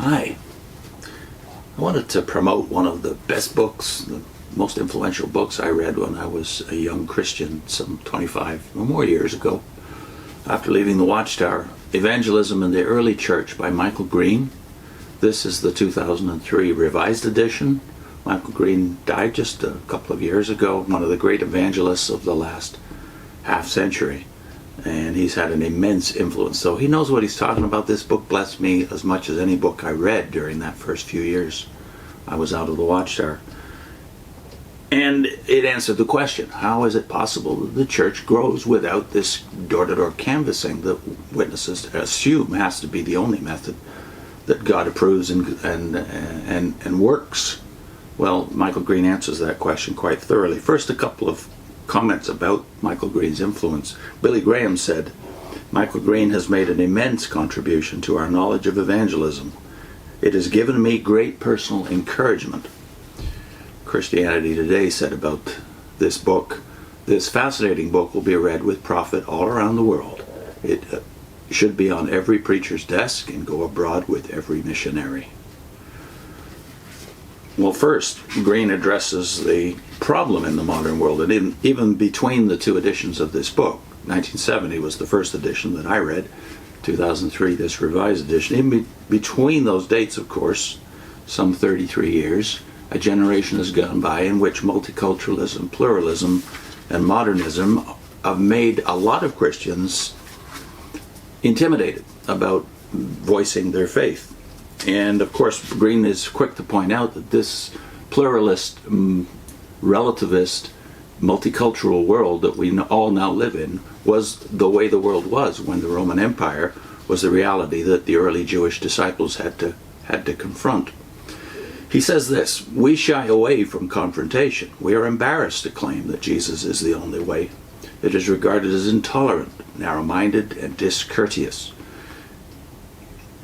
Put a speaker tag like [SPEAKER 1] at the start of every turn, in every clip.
[SPEAKER 1] Hi. I wanted to promote one of the best books, the most influential books I read when I was a young Christian some 25 or more years ago. After leaving the Watchtower, Evangelism in the Early Church by Michael Green. This is the 2003 revised edition. Michael Green died just a couple of years ago, one of the great evangelists of the last half century. And he's had an immense influence. So he knows what he's talking about. This book blessed me as much as any book I read during that first few years I was out of the Watchtower. And it answered the question, how is it possible that the church grows without this door-to-door canvassing that witnesses assume has to be the only method that God approves and works? Well, Michael Green answers that question quite thoroughly. First, a couple of comments about Michael Green's influence. Billy Graham said, Michael Green has made an immense contribution to our knowledge of evangelism. It has given me great personal encouragement. Christianity Today said about this book, this fascinating book will be read with profit all around the world. It should be on every preacher's desk and go abroad with every missionary. Well, first, Green addresses the problem in the modern world, and even between the two editions of this book. 1970 was the first edition that I read, 2003 this revised edition. In between those dates, of course, some 33 years, a generation has gone by in which multiculturalism, pluralism, and modernism have made a lot of Christians intimidated about voicing their faith. And of course, Green is quick to point out that this pluralist, relativist, multicultural world that we all now live in was the way the world was when the Roman Empire was the reality that the early Jewish disciples had to confront. He says this, we shy away from confrontation. We are embarrassed to claim that Jesus is the only way. It is regarded as intolerant, narrow-minded, and discourteous.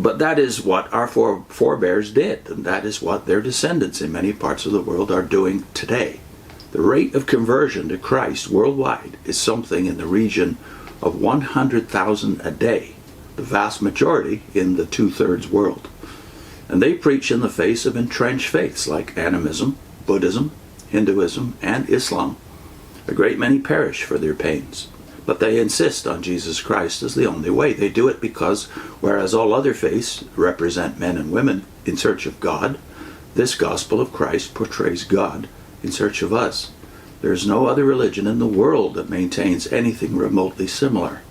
[SPEAKER 1] But that is what our forebears did, and that is what their descendants in many parts of the world are doing today. The rate of conversion to Christ worldwide is something in the region of 100,000 a day, the vast majority in the two-thirds world. And they preach in the face of entrenched faiths like animism, Buddhism, Hinduism, and Islam. A great many perish for their pains. But they insist on Jesus Christ as the only way. They do it because, whereas all other faiths represent men and women in search of God, this gospel of Christ portrays God in search of us. There is no other religion in the world that maintains anything remotely similar.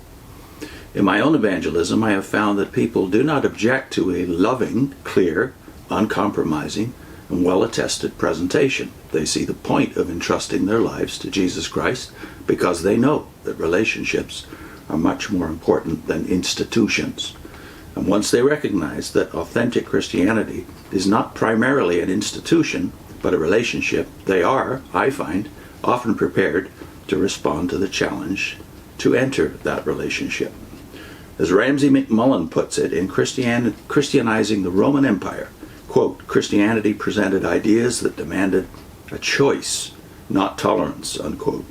[SPEAKER 1] In my own evangelism, I have found that people do not object to a loving, clear, uncompromising, and well-attested presentation. They see the point of entrusting their lives to Jesus Christ because they know that relationships are much more important than institutions. And once they recognize that authentic Christianity is not primarily an institution, but a relationship, they are, I find, often prepared to respond to the challenge to enter that relationship. As Ramsay MacMullen puts it in Christianizing the Roman Empire, quote, Christianity presented ideas that demanded a choice, not tolerance, unquote.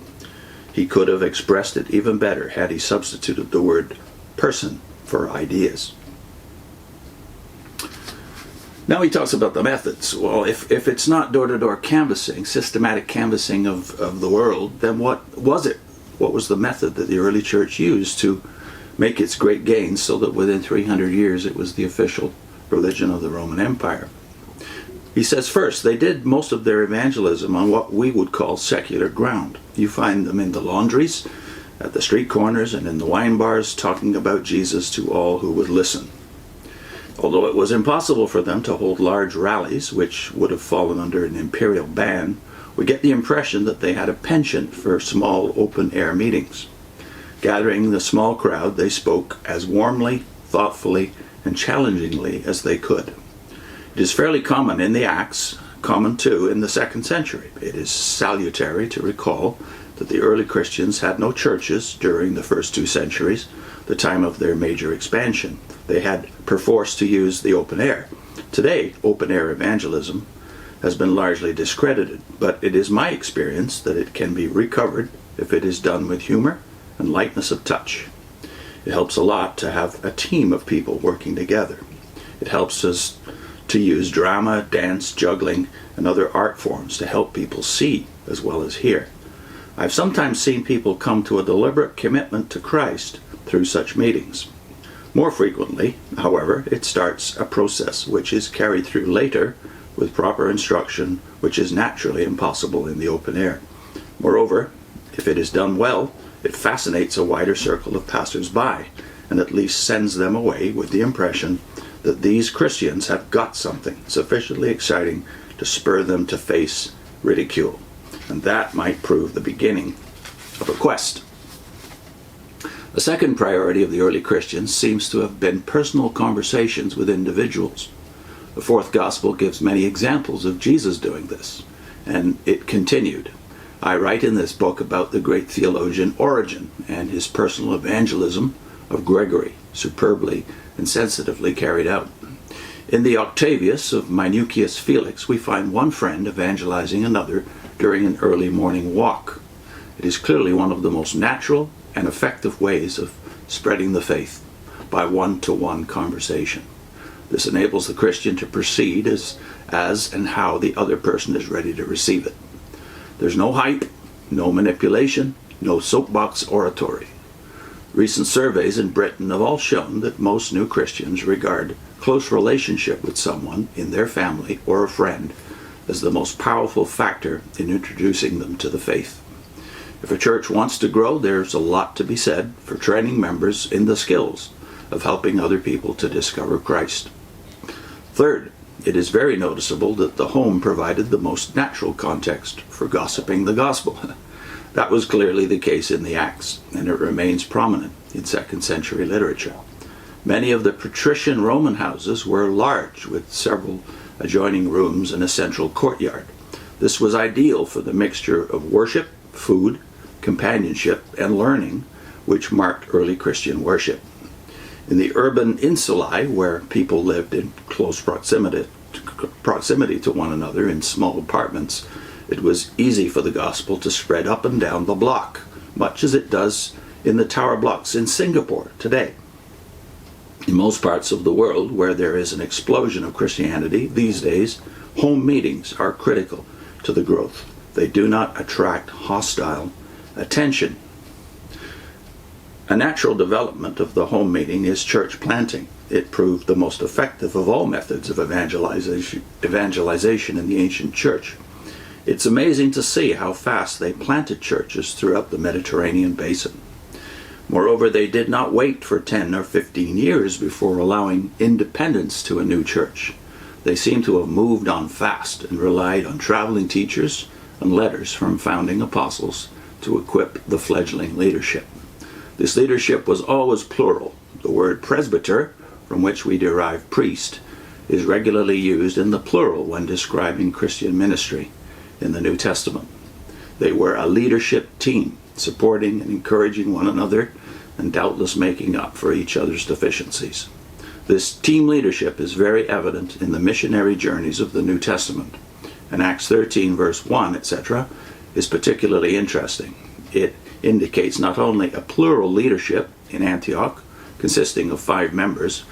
[SPEAKER 1] He could have expressed it even better had he substituted the word person for ideas. Now he talks about the methods. Well, if it's not door-to-door canvassing, systematic canvassing of the world, then what was it? What was the method that the early church used to make its great gains so that within 300 years it was the official religion of the Roman Empire? He says first, they did most of their evangelism on what we would call secular ground. You find them in the laundries, at the street corners, and in the wine bars talking about Jesus to all who would listen. Although it was impossible for them to hold large rallies, which would have fallen under an imperial ban, we get the impression that they had a penchant for small open-air meetings. Gathering the small crowd, they spoke as warmly, thoughtfully, and challengingly as they could. It is fairly common in the Acts, common too in the 2nd century. It is salutary to recall that the early Christians had no churches during the first 2 centuries, the time of their major expansion. They had perforce to use the open air. Today, open air evangelism has been largely discredited, but it is my experience that it can be recovered if it is done with humor and lightness of touch. It helps a lot to have a team of people working together. It helps us to use drama, dance, juggling, and other art forms to help people see as well as hear. I've sometimes seen people come to a deliberate commitment to Christ through such meetings. More frequently, however, it starts a process which is carried through later with proper instruction, which is naturally impossible in the open air. Moreover, if it is done well, it fascinates a wider circle of passers-by and at least sends them away with the impression that these Christians have got something sufficiently exciting to spur them to face ridicule. And that might prove the beginning of a quest. A second priority of the early Christians seems to have been personal conversations with individuals. The fourth gospel gives many examples of Jesus doing this, and it continued. I write in this book about the great theologian Origen and his personal evangelism of Gregory, superbly and sensitively carried out. In the Octavius of Minucius Felix, we find one friend evangelizing another during an early morning walk. It is clearly one of the most natural and effective ways of spreading the faith, by one-to-one conversation. This enables the Christian to proceed as and how the other person is ready to receive it. There's no hype, no manipulation, no soapbox oratory. Recent surveys in Britain have all shown that most new Christians regard close relationship with someone in their family or a friend as the most powerful factor in introducing them to the faith. If a church wants to grow, there's a lot to be said for training members in the skills of helping other people to discover Christ. Third, it is very noticeable that the home provided the most natural context for gossiping the gospel. That was clearly the case in the Acts, and it remains prominent in 2nd century literature. Many of the patrician Roman houses were large, with several adjoining rooms and a central courtyard. This was ideal for the mixture of worship, food, companionship, and learning, which marked early Christian worship. In the urban insulae, where people lived in close proximity to one another in small apartments, it was easy for the gospel to spread up and down the block, much as it does in the tower blocks in Singapore today. In most parts of the world where there is an explosion of Christianity these days, home meetings are critical to the growth. They do not attract hostile attention. A natural development of the home meeting is church planting. It proved the most effective of all methods of evangelization in the ancient church. It's amazing to see how fast they planted churches throughout the Mediterranean basin. Moreover, they did not wait for 10 or 15 years before allowing independence to a new church. They seem to have moved on fast and relied on traveling teachers and letters from founding apostles to equip the fledgling leadership. This leadership was always plural. The word presbyter, from which we derive priest, is regularly used in the plural when describing Christian ministry in the New Testament. They were a leadership team, supporting and encouraging one another and doubtless making up for each other's deficiencies. This team leadership is very evident in the missionary journeys of the New Testament. And Acts 13 verse 1, etc., is particularly interesting. It indicates not only a plural leadership in Antioch, consisting of 5 members,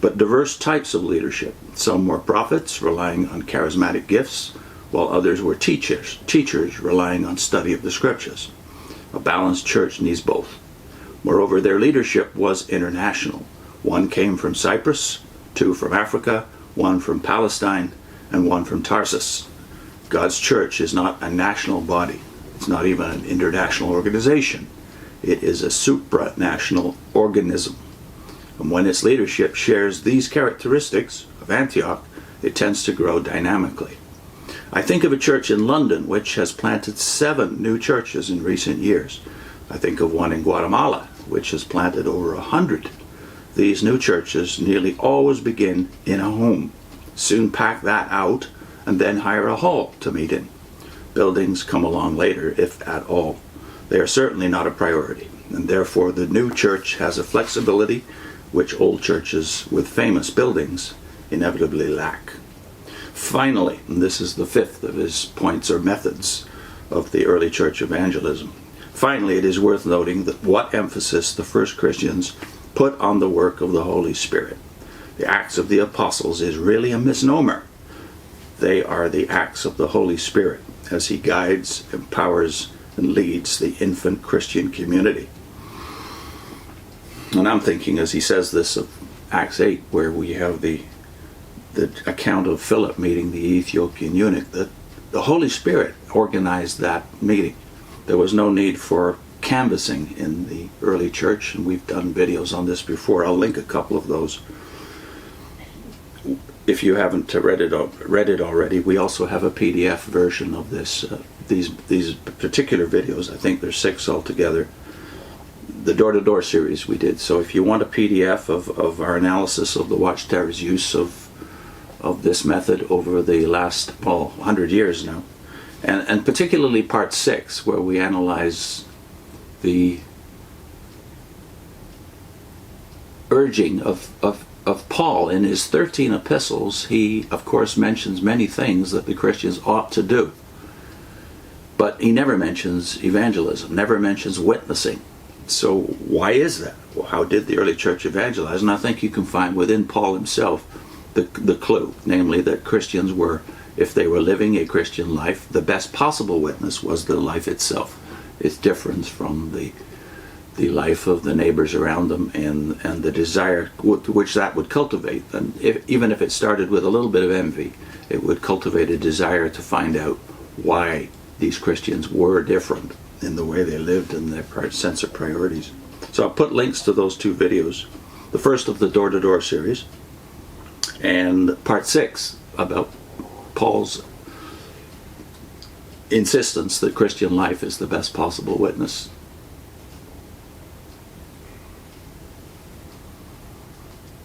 [SPEAKER 1] but diverse types of leadership. Some were prophets, relying on charismatic gifts, while others were teachers relying on study of the scriptures. A balanced church needs both. Moreover, their leadership was international. 1 came from Cyprus, 2 from Africa, 1 from Palestine, and 1 from Tarsus. God's church is not a national body. It's not even an international organization. It is a supranational organism. And when its leadership shares these characteristics of Antioch, it tends to grow dynamically. I think of a church in London which has planted 7 new churches in recent years. I think of one in Guatemala which has planted over 100. These new churches nearly always begin in a home, soon pack that out, and then hire a hall to meet in. Buildings come along later, if at all. They are certainly not a priority, and therefore the new church has a flexibility which old churches with famous buildings inevitably lack. Finally, and this is the 5th of his points or methods of the early church evangelism, finally it is worth noting that what emphasis the first Christians put on the work of the Holy Spirit. The Acts of the Apostles is really a misnomer. They are the acts of the Holy Spirit as he guides, empowers, and leads the infant Christian community. And I'm thinking, as he says this, of Acts 8, where we have the account of Philip meeting the Ethiopian eunuch, that the Holy Spirit organized that meeting. There was no need for canvassing in the early church, and we've done videos on this before. I'll link a couple of those. If you haven't read it already, we also have a PDF version of this. These particular videos, I think there's 6 altogether. The door-to-door series we did. So if you want a PDF of our analysis of the Watchtower's use of this method over the last 100 years now, and particularly part 6, where we analyze the urging of Paul in his 13 epistles. He, of course, mentions many things that the Christians ought to do. But he never mentions evangelism, never mentions witnessing. So why is that? Well, how did the early church evangelize? And I think you can find within Paul himself the clue, namely that Christians were, if they were living a Christian life, the best possible witness was the life itself. Its difference from the life of the neighbors around them, and the desire which that would cultivate. And even if it started with a little bit of envy, it would cultivate a desire to find out why these Christians were different in the way they lived and their sense of priorities. So I'll put links to those 2 videos. The first of the door-to-door series, and part 6 about Paul's insistence that Christian life is the best possible witness.